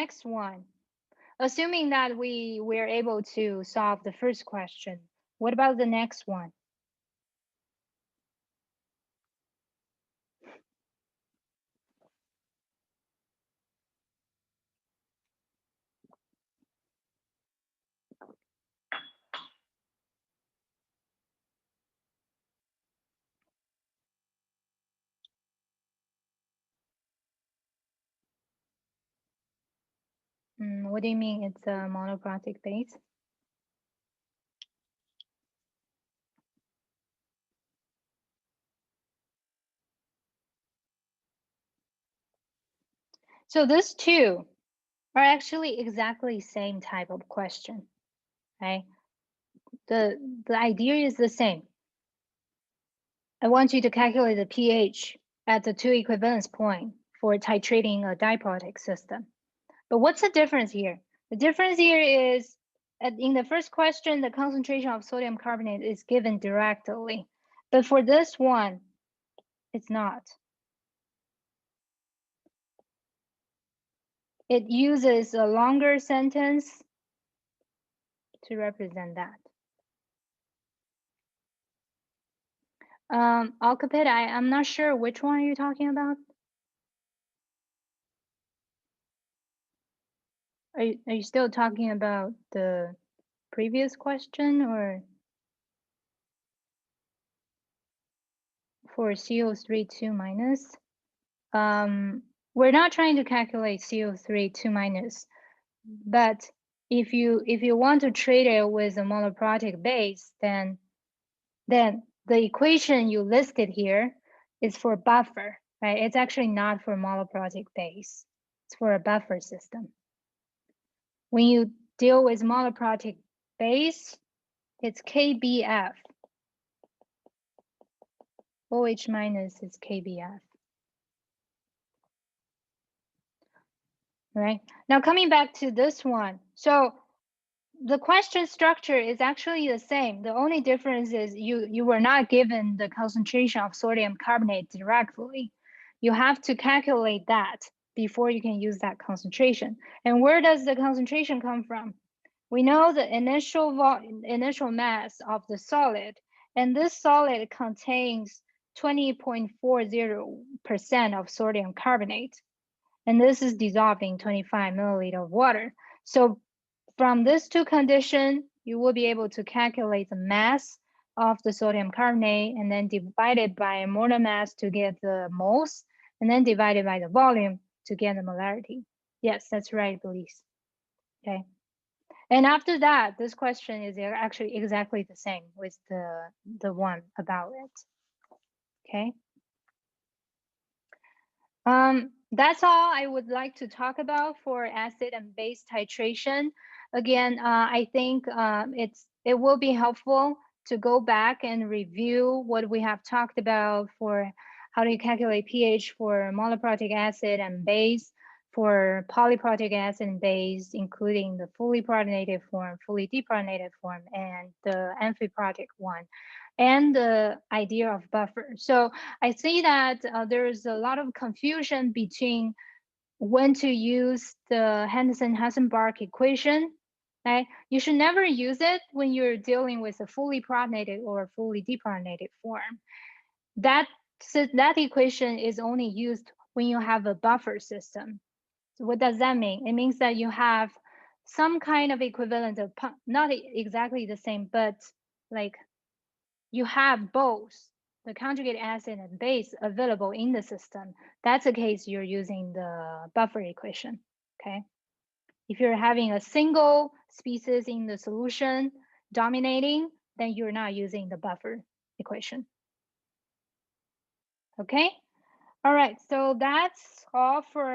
next one? Assuming that we were able to solve the first question, what about the next one? What do you mean it's a monoprotic base? So these two are actually exactly same type of question, right? The idea is the same. I want you to calculate the pH at the two equivalence point for titrating a diprotic system. But what's the difference here? The difference here is in the first question, the concentration of sodium carbonate is given directly. But for this one, it's not. It uses a longer sentence to represent that. Alcapit, I'm not sure which one are you talking about? Are you still talking about the previous question or for CO3 2 minus? We're not trying to calculate CO3 2 minus, but if you want to treat it with a monoprotic base, then the equation you listed here is for buffer, right? It's actually not for monoprotic base. It's for a buffer system. When you deal with monoprotic base, it's KBF. OH minus is KBF. Right? Now coming back to this one. So the question structure is actually the same. The only difference is you were not given the concentration of sodium carbonate directly. You have to calculate that before you can use that concentration. And where does the concentration come from? We know the initial mass of the solid, and this solid contains 20.40% of sodium carbonate. And this is dissolved in 25 milliliter of water. So from these two conditions, you will be able to calculate the mass of the sodium carbonate and then divide it by molar mass to get the moles, and then divide it by the volume to get the molarity. Yes, that's right, Elise. Okay. And after that, this question is actually exactly the same with the one about it. Okay. That's all I would like to talk about for acid and base titration. Again, I think it will be helpful to go back and review what we have talked about for how to calculate pH for monoprotic acid and base, for polyprotic acid and base, including the fully protonated form, fully deprotonated form, and the amphiprotic one, and the idea of buffer. So I see that there's a lot of confusion between when to use the Henderson-Hasselbalch equation. Right? You should never use it when you're dealing with a fully protonated or fully deprotonated form. That equation is only used when you have a buffer system. So what does that mean? It means that you have some kind of equivalent of, not exactly the same, but like you have both the conjugate acid and base available in the system. That's the case you're using the buffer equation, okay? If you're having a single species in the solution dominating, then you're not using the buffer equation. Okay? All right, so that's all for